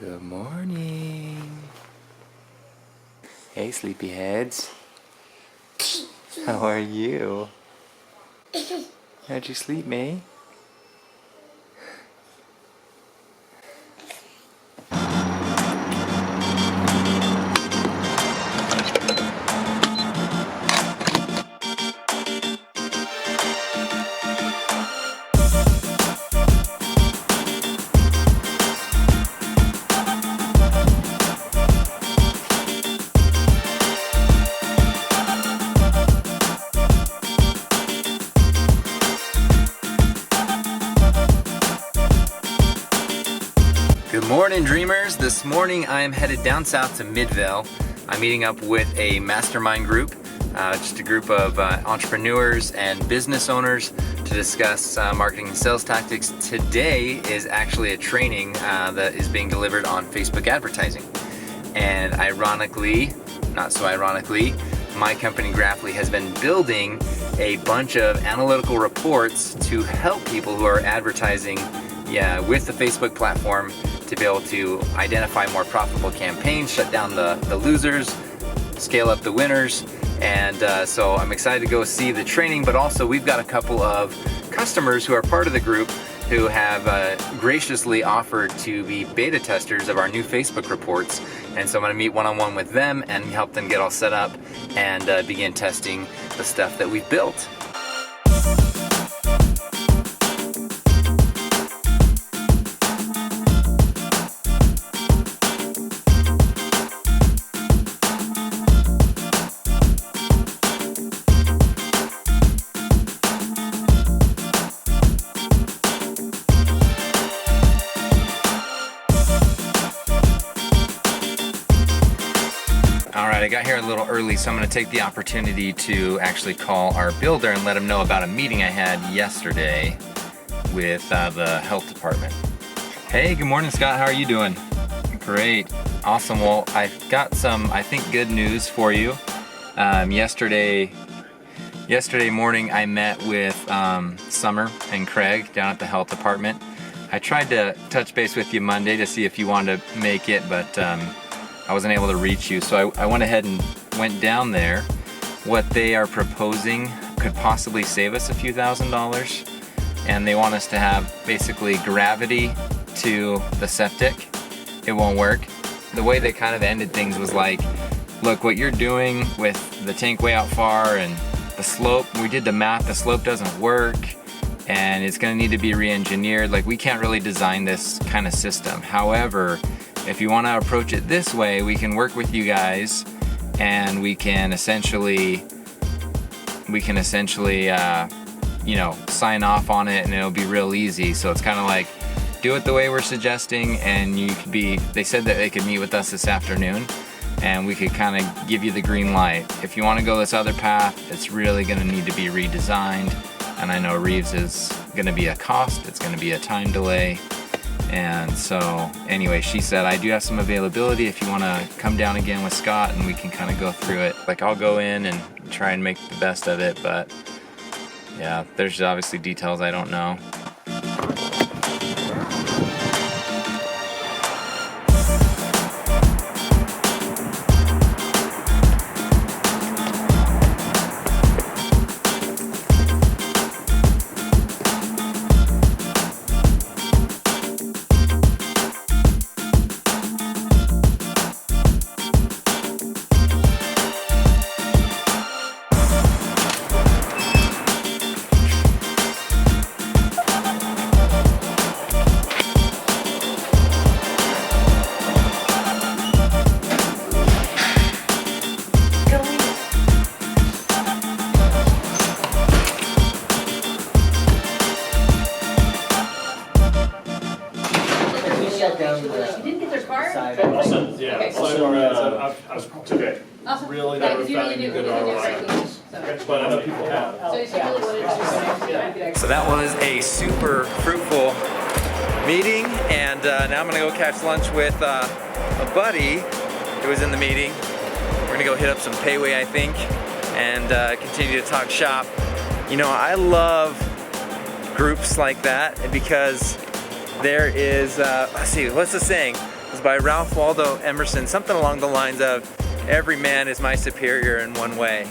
Good morning. Hey, sleepyheads. How are you? How'd you sleep, May? Good morning, dreamers. This morning I am headed down south to Midvale. I'm meeting up with a mastermind group, just a group of entrepreneurs and business owners to discuss marketing and sales tactics. Today is actually a training that is being delivered on Facebook advertising. And ironically, not so ironically, my company Graphly has been building a bunch of analytical reports to help people who are advertising with the Facebook platform to be able to identify more profitable campaigns, shut down the losers, scale up the winners. And so I'm excited to go see the training, but also we've got a couple of customers who are part of the group who have graciously offered to be beta testers of our new Facebook reports. And so I'm gonna meet one-on-one with them and help them get all set up and begin testing the stuff that we've built. Alright, I got here a little early, so I'm going to take the opportunity to actually call our builder and let him know about a meeting I had yesterday with the health department. Hey, good morning, Scott. How are you doing? Great. Awesome. Well, I've got some, I think, good news for you. Yesterday morning, I met with Summer and Craig down at the health department. I tried to touch base with you Monday to see if you wanted to make it, but I wasn't able to reach you, so I went ahead and went down there. What they are proposing could possibly save us a few $1,000s, and they want us to have basically gravity to the septic. It won't work. The way they kind of ended things was like, look, what you're doing with the tank way out far and the slope, we did the math, the slope doesn't work, and it's gonna need to be re-engineered. Like, we can't really design this kind of system. However, if you want to approach it this way, we can work with you guys, and we can essentially, you know, sign off on it, and it'll be real easy. So it's kind of like, do it the way we're suggesting, and you could be. They said that they could meet with us this afternoon, and we could kind of give you the green light. If you want to go this other path, it's really going to need to be redesigned, and I know Reeves is going to be a cost. It's going to be a time delay. And so anyway, she said, I do have some availability if you want to come down again with Scott and we can kind of go through it. Like, I'll go in and try and make the best of it, but yeah, there's obviously details I don't know. You didn't get their card? Awesome, yeah. Okay. It's okay. Awesome. Really Yeah, never 'cause you found really any do good really ROI. good. But I know people have. So it's really what it is. So that was a super fruitful meeting, and now I'm gonna go catch lunch with a buddy who was in the meeting. We're gonna go hit up some Payway, I think, and continue to talk shop. You know, I love groups like that because there is, let's see, what's the saying? was by Ralph Waldo Emerson, something along the lines of, every man is my superior in one way.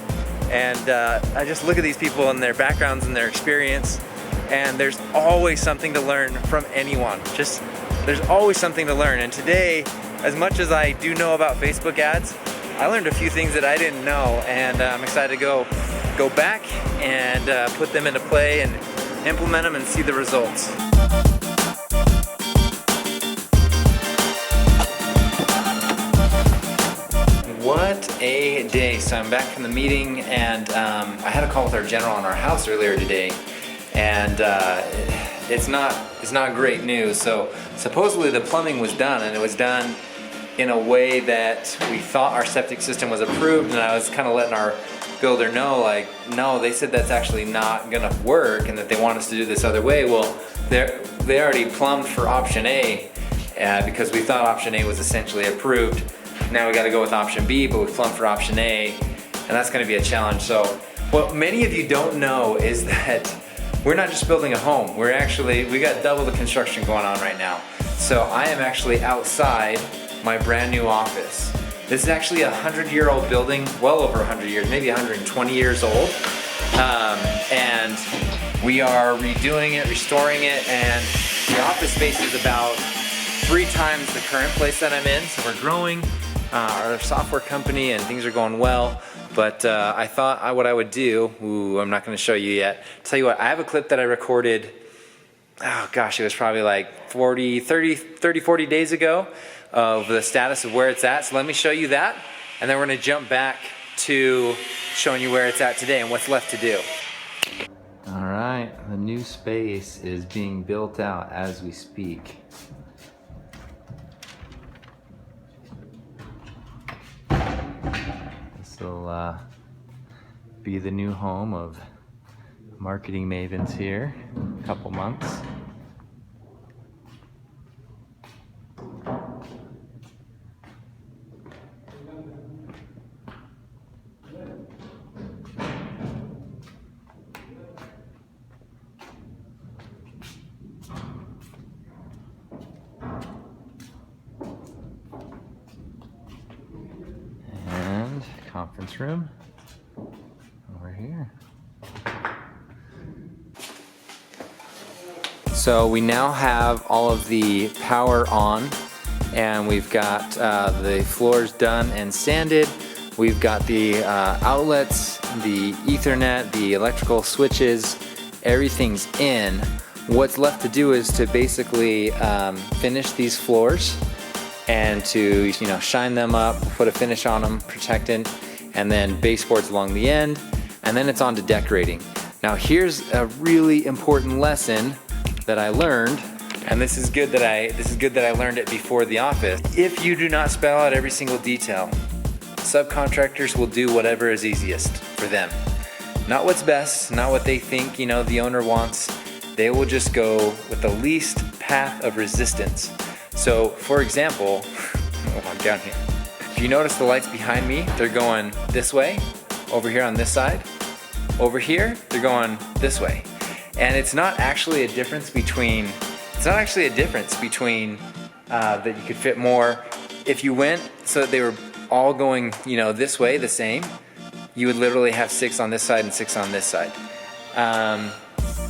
And I just look at these people and their backgrounds and their experience, and there's always something to learn from anyone. Just, there's always something to learn. And today, as much as I do know about Facebook ads, I learned a few things that I didn't know, and I'm excited to go back and put them into play and implement them and see the results. What a day. So I'm back from the meeting, and I had a call with our general on our house earlier today, and it's not great news. So supposedly the plumbing was done, and it was done in a way that we thought our septic system was approved, and I was kind of letting our builder know, like, no, they said that's actually not gonna work and that they want us to do this other way. Well, they already plumbed for option A because we thought option A was essentially approved. Now we gotta go with option B, but we plumbed for option A, and that's gonna be a challenge. So what many of you don't know is that we're not just building a home. We got double the construction going on right now. So I am actually outside my brand new office. This is actually a 100-year-old building, well over 100 years, maybe 120 years old. And we are redoing it, restoring it, and the office space is about 3 times the current place that I'm in. So we're growing our software company and things are going well. But I thought what I would do, I'm not gonna show you yet. Tell you what, I have a clip that I recorded, oh gosh, it was probably like 40 days ago, of the status of where it's at. So let me show you that, and then we're gonna jump back to showing you where it's at today and what's left to do. All right, the new space is being built out as we speak. This will be the new home of marketing mavens here in a couple months. Conference room over here. So we now have all of the power on, and we've got the floors done and sanded. We've got the outlets, the Ethernet, the electrical switches, everything's in. What's left to do is to basically finish these floors and to, shine them up, put a finish on them, protectant, and then baseboards along the end, and then it's on to decorating. Now here's a really important lesson that I learned, and this is good that I learned it before the office. If you do not spell out every single detail, subcontractors will do whatever is easiest for them. Not what's best, not what they think the owner wants. They will just go with the least path of resistance. So, for example, I'll walk down here. If you notice the lights behind me, they're going this way, over here on this side. Over here, they're going this way. And it's not actually a difference between, that you could fit more. If you went so that they were all going, this way, the same, you would literally have 6 on this side and 6 on this side.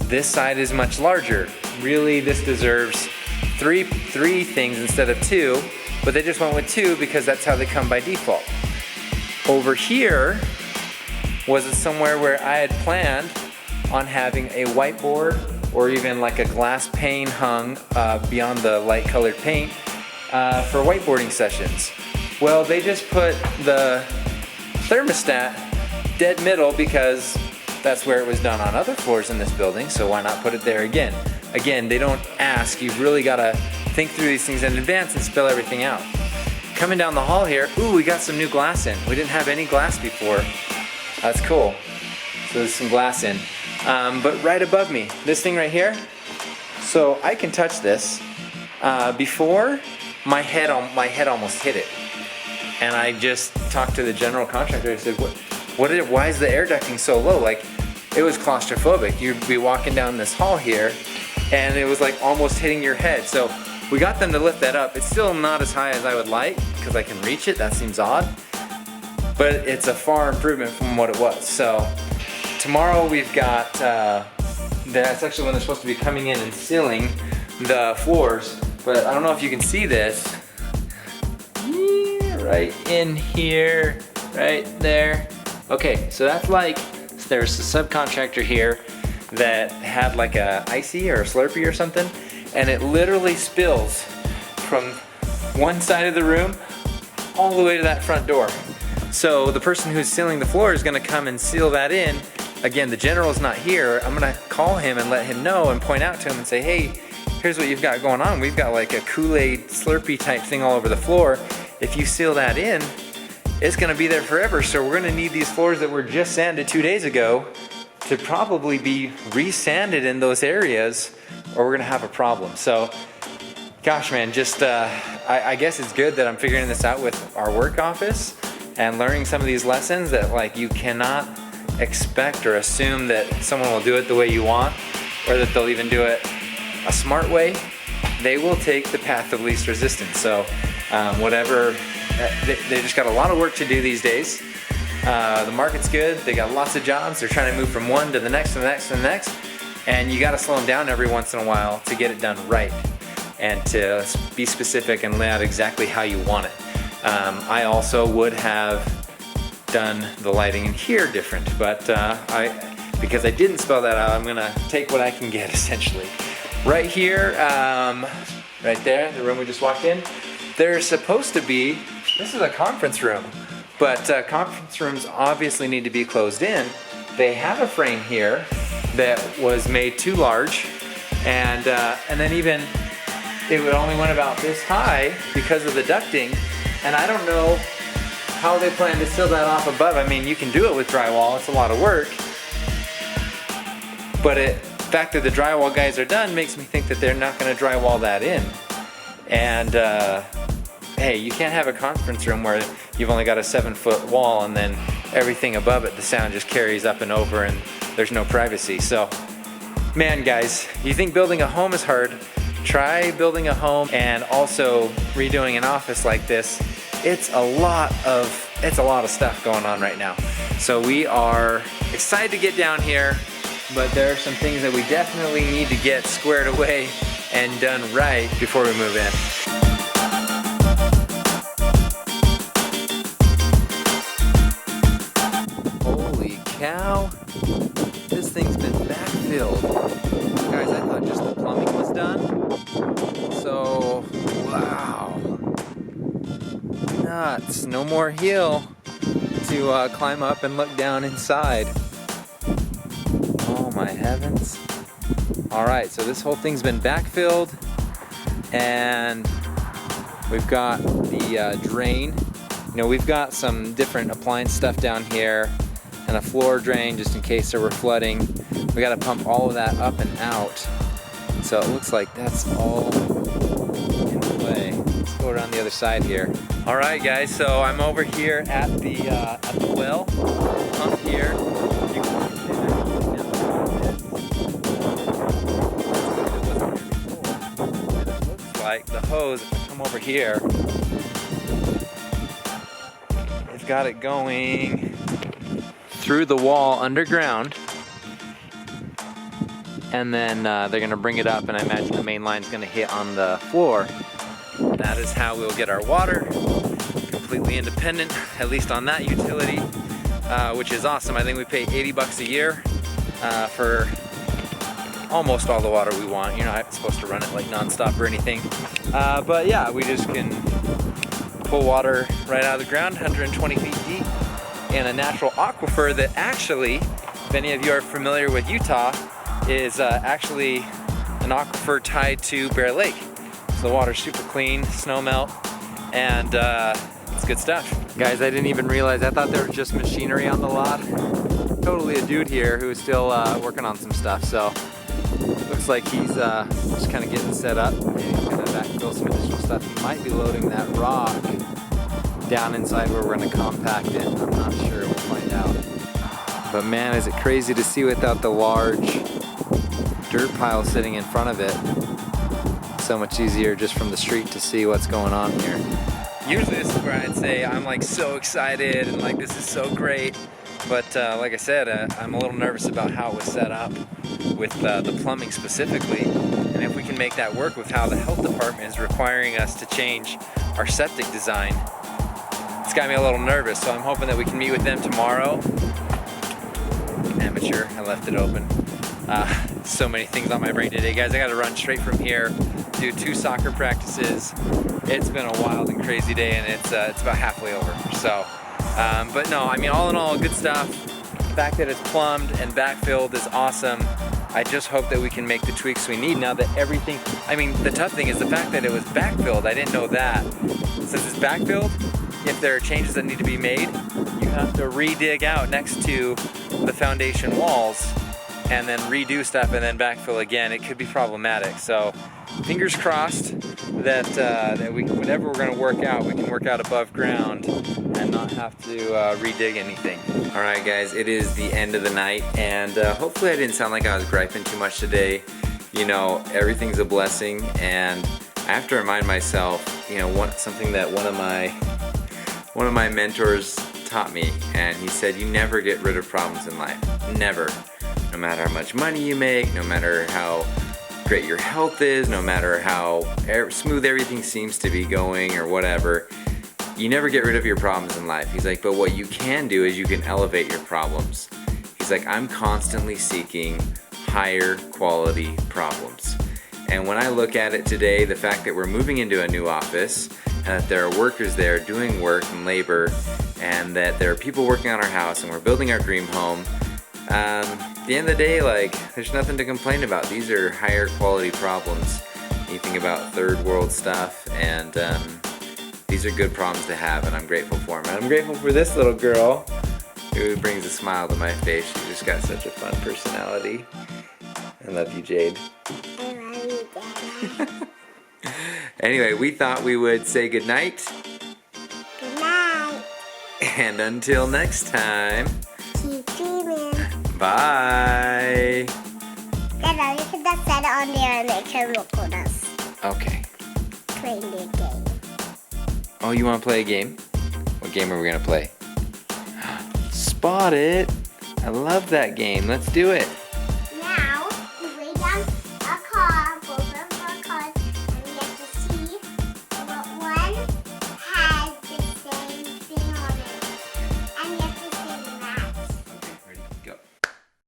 This side is much larger. Really, this deserves three things instead of 2, but they just went with 2 because that's how they come by default. Over here was somewhere where I had planned on having a whiteboard or even like a glass pane hung beyond the light colored paint for whiteboarding sessions. Well, they just put the thermostat dead middle because that's where it was done on other floors in this building, so why not put it there again? Again, they don't ask. You've really got to think through these things in advance and spell everything out. Coming down the hall here, ooh, we got some new glass in. We didn't have any glass before. That's cool. So there's some glass in. But right above me, this thing right here, so I can touch this. Before, my head almost hit it. And I just talked to the general contractor. I said, why is the air ducting so low? Like, it was claustrophobic. You'd be walking down this hall here, and it was like almost hitting your head. So we got them to lift that up. It's still not as high as I would like because I can reach it. That seems odd, but it's a far improvement from what it was. So tomorrow we've got, that's actually when they're supposed to be coming in and sealing the floors, but I don't know if you can see this. Yeah, right in here, right there. Okay, so that's like, there's a subcontractor here that had like a icy or a Slurpee or something, and it literally spills from one side of the room all the way to that front door. So the person who's sealing the floor is gonna come and seal that in. Again, the general's not here. I'm gonna call him and let him know and point out to him and say, hey, here's what you've got going on. We've got like a Kool-Aid Slurpee type thing all over the floor. If you seal that in, it's gonna be there forever. So we're gonna need these floors that were just sanded 2 days ago to probably be re-sanded in those areas, or we're gonna have a problem. So, gosh man, just, I guess it's good that I'm figuring this out with our work office and learning some of these lessons that like you cannot expect or assume that someone will do it the way you want, or that they'll even do it a smart way. They will take the path of least resistance. So whatever, they just got a lot of work to do these days. The market's good, they got lots of jobs, they're trying to move from one to the next to the next to the next, and you gotta slow them down every once in a while to get it done right and to be specific and lay out exactly how you want it. I also would have done the lighting in here different, but because I didn't spell that out, I'm gonna take what I can get essentially. Right here, right there, the room we just walked in, there's supposed to be, this is a conference room, but conference rooms obviously need to be closed in. They have a frame here that was made too large, and then even it only went about this high because of the ducting, and I don't know how they plan to seal that off above. I mean, you can do it with drywall, it's a lot of work, but the fact that the drywall guys are done makes me think that they're not gonna drywall that in. And hey, you can't have a conference room where you've only got a 7-foot wall and then everything above it, the sound just carries up and over and there's no privacy. So, man guys, you think building a home is hard, try building a home and also redoing an office like this. It's a lot of stuff going on right now. So we are excited to get down here, but there are some things that we definitely need to get squared away and done right before we move in. Holy cow, this thing's been backfilled. Guys, I thought just the plumbing was done. So, wow. Nuts, no more hill to climb up and look down inside. Oh my heavens. All right, so this whole thing's been backfilled and we've got the drain. You know, we've got some different appliance stuff down here and a floor drain just in case there were flooding. We got to pump all of that up and out. So it looks like that's all in play. Let's go around the other side here. All right, guys. So I'm over here at the well pump here. You can see it looks like the hose. If I come over here, it's got it going through the wall underground. And then they're gonna bring it up, and I imagine the main line's gonna hit on the floor. That is how we'll get our water completely independent, at least on that utility, which is awesome. I think we pay 80 bucks a year for almost all the water we want. You're not supposed to run it like nonstop or anything. But yeah, we just can pull water right out of the ground, 120 feet deep, in a natural aquifer that actually, if any of you are familiar with Utah, is actually an aquifer tied to Bear Lake. So the water's super clean, snow melt, and it's good stuff. Guys, I didn't even realize, I thought there was just machinery on the lot. Totally a dude here who's still working on some stuff, so looks like he's just kind of getting set up. Maybe he's gonna backfill some additional stuff. He might be loading that rock down inside where we're gonna compact it. I'm not sure, we'll find out. But man, is it crazy to see without the large dirt pile sitting in front of it. so much easier just from the street to see what's going on here. Usually this is where I'd say I'm like so excited and like this is so great. But like I said, I'm a little nervous about how it was set up with the plumbing specifically. And if we can make that work with how the health department is requiring us to change our septic design, it's got me a little nervous. So I'm hoping that we can meet with them tomorrow. Amateur, I left it open. So many things on my brain today, guys. I gotta run straight from here, do 2 soccer practices. It's been a wild and crazy day, and it's about halfway over. So, but no, I mean, all in all, good stuff. The fact that it's plumbed and backfilled is awesome. I just hope that we can make the tweaks we need now that everything, I mean, the tough thing is the fact that it was backfilled. I didn't know that. Since it's backfilled, if there are changes that need to be made, you have to re-dig out next to the foundation walls and then redo stuff and then backfill again. It could be problematic. So fingers crossed that, that whatever we're gonna work out, we can work out above ground and not have to redig anything. All right, guys, it is the end of the night, and hopefully I didn't sound like I was griping too much today. You know, everything's a blessing, and I have to remind myself, you know, something that one of my mentors taught me, and he said, you never get rid of problems in life. Never. No matter how much money you make, no matter how great your health is, no matter how smooth everything seems to be going or whatever, you never get rid of your problems in life. He's like, but what you can do is you can elevate your problems. He's like, I'm constantly seeking higher quality problems. And when I look at it today, the fact that we're moving into a new office, and that there are workers there doing work and labor, and that there are people working on our house, and we're building our dream home, at the end of the day, like, there's nothing to complain about. These are higher quality problems. You think about third world stuff, and these are good problems to have, and I'm grateful for them. And I'm grateful for this little girl who brings a smile to my face. She's just got such a fun personality. I love you, Jade. I love you, Dad. Anyway, we thought we would say goodnight. Good night. And until next time, Keep dreaming. bye. Dad, you can just set it on there and it can record us Okay. playing the game. Oh, you want to play a game? What game are we going to play? Spot It. I love that game. Let's do it.